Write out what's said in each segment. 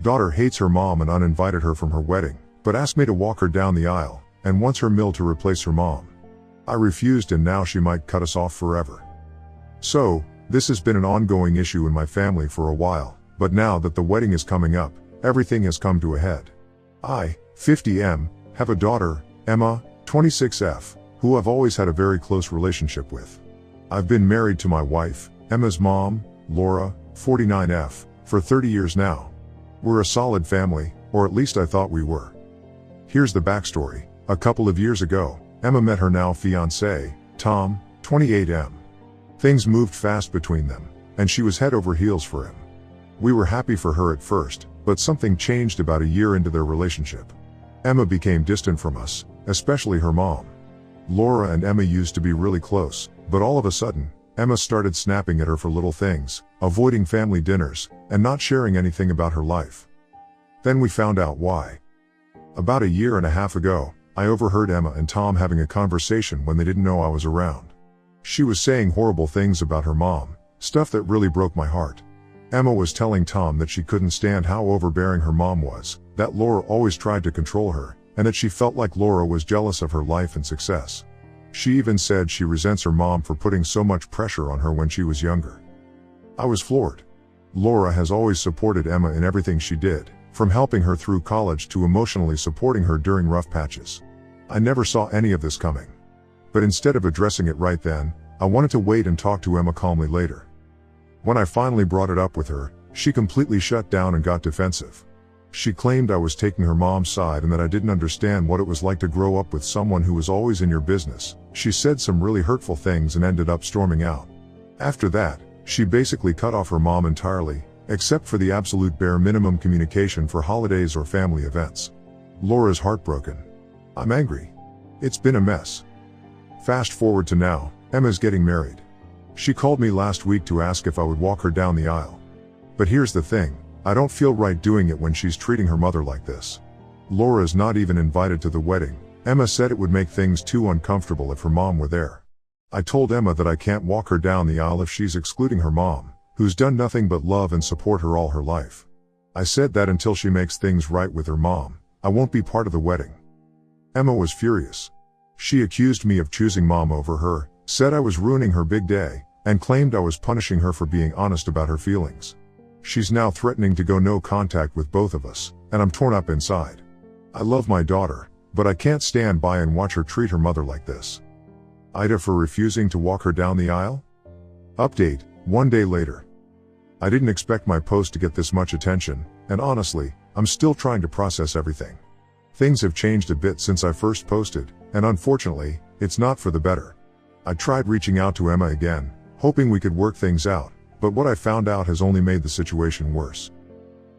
daughter hates her mom and uninvited her from her wedding, but asked me to walk her down the aisle, and wants her mill to replace her mom. I refused, and now she might cut us off forever. So, this has been an ongoing issue in my family for a while, but now that the wedding is coming up, everything has come to a head. I, 50M, have a daughter, Emma, 26F, who I've always had a very close relationship with. I've been married to my wife, Emma's mom, Laura, 49F, for 30 years now. We're a solid family, or at least I thought we were. Here's the backstory. A couple of years ago, Emma met her now fiancé, Tom, 28M. Things moved fast between them, and she was head over heels for him. We were happy for her at first, but something changed about a year into their relationship. Emma became distant from us, especially her mom. Laura and Emma used to be really close, but all of a sudden, Emma started snapping at her for little things, avoiding family dinners, and not sharing anything about her life. Then we found out why. About a year and a half ago, I overheard Emma and Tom having a conversation when they didn't know I was around. She was saying horrible things about her mom, stuff that really broke my heart. Emma was telling Tom that she couldn't stand how overbearing her mom was, that Laura always tried to control her, and that she felt like Laura was jealous of her life and success. She even said she resents her mom for putting so much pressure on her when she was younger. I was floored. Laura has always supported Emma in everything she did, from helping her through college to emotionally supporting her during rough patches. I never saw any of this coming. But instead of addressing it right then, I wanted to wait and talk to Emma calmly later. When I finally brought it up with her, she completely shut down and got defensive. She claimed I was taking her mom's side and that I didn't understand what it was like to grow up with someone who was always in your business. She said some really hurtful things and ended up storming out. After that, she basically cut off her mom entirely, except for the absolute bare minimum communication for holidays or family events. Laura's heartbroken. I'm angry. It's been a mess. Fast forward to now, Emma's getting married. She called me last week to ask if I would walk her down the aisle. But here's the thing. I don't feel right doing it when she's treating her mother like this. Laura's not even invited to the wedding. Emma said it would make things too uncomfortable if her mom were there. I told Emma that I can't walk her down the aisle if she's excluding her mom, who's done nothing but love and support her all her life. I said that until she makes things right with her mom, I won't be part of the wedding. Emma was furious. She accused me of choosing mom over her, said I was ruining her big day, and claimed I was punishing her for being honest about her feelings. She's now threatening to go no contact with both of us, and I'm torn up inside. I love my daughter, but I can't stand by and watch her treat her mother like this. Ida for refusing to walk her down the aisle? Update, 1 day later. I didn't expect my post to get this much attention, and honestly, I'm still trying to process everything. Things have changed a bit since I first posted, and unfortunately, it's not for the better. I tried reaching out to Emma again, hoping we could work things out, but what I found out has only made the situation worse.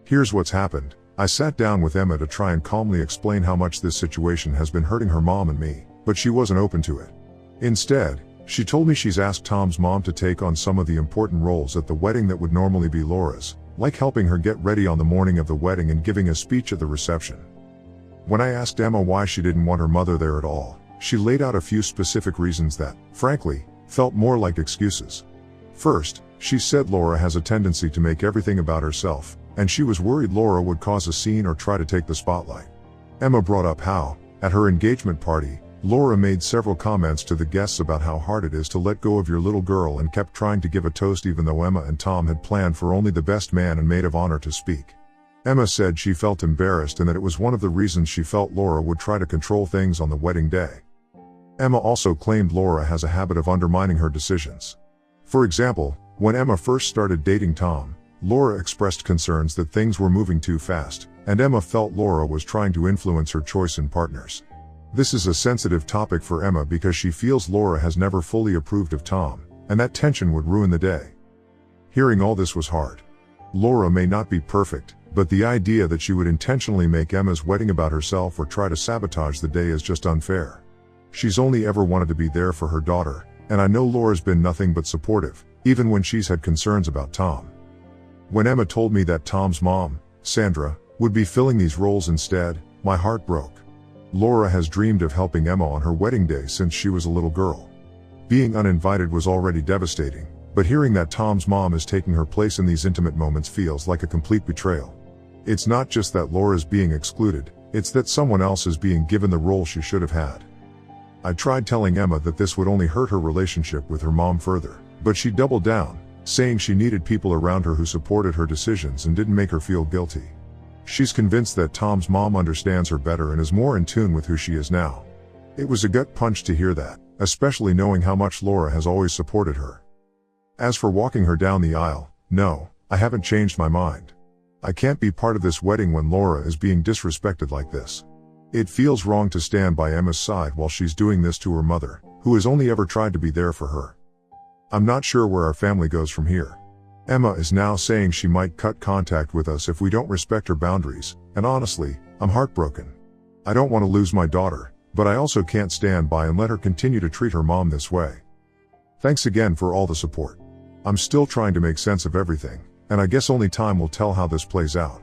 Here's what's happened. I sat down with Emma to try and calmly explain how much this situation has been hurting her mom and me, but she wasn't open to it. Instead, she told me she's asked Tom's mom to take on some of the important roles at the wedding that would normally be Laura's, like helping her get ready on the morning of the wedding and giving a speech at the reception. When I asked Emma why she didn't want her mother there at all, she laid out a few specific reasons that, frankly, felt more like excuses. First, she said Laura has a tendency to make everything about herself, and she was worried Laura would cause a scene or try to take the spotlight. Emma brought up how, at her engagement party, Laura made several comments to the guests about how hard it is to let go of your little girl and kept trying to give a toast even though Emma and Tom had planned for only the best man and maid of honor to speak. Emma said she felt embarrassed and that it was one of the reasons she felt Laura would try to control things on the wedding day. Emma also claimed Laura has a habit of undermining her decisions. For example, when Emma first started dating Tom, Laura expressed concerns that things were moving too fast, and Emma felt Laura was trying to influence her choice in partners. This is a sensitive topic for Emma because she feels Laura has never fully approved of Tom, and that tension would ruin the day. Hearing all this was hard. Laura may not be perfect, but the idea that she would intentionally make Emma's wedding about herself or try to sabotage the day is just unfair. She's only ever wanted to be there for her daughter, and I know Laura's been nothing but supportive, even when she's had concerns about Tom. When Emma told me that Tom's mom, Sandra, would be filling these roles instead, my heart broke. Laura has dreamed of helping Emma on her wedding day since she was a little girl. Being uninvited was already devastating, but hearing that Tom's mom is taking her place in these intimate moments feels like a complete betrayal. It's not just that Laura's being excluded, it's that someone else is being given the role she should have had. I tried telling Emma that this would only hurt her relationship with her mom further, but she doubled down, saying she needed people around her who supported her decisions and didn't make her feel guilty. She's convinced that Tom's mom understands her better and is more in tune with who she is now. It was a gut punch to hear that, especially knowing how much Laura has always supported her. As for walking her down the aisle, no, I haven't changed my mind. I can't be part of this wedding when Laura is being disrespected like this. It feels wrong to stand by Emma's side while she's doing this to her mother, who has only ever tried to be there for her. I'm not sure where our family goes from here. Emma is now saying she might cut contact with us if we don't respect her boundaries, and honestly, I'm heartbroken. I don't want to lose my daughter, but I also can't stand by and let her continue to treat her mom this way. Thanks again for all the support. I'm still trying to make sense of everything, and I guess only time will tell how this plays out.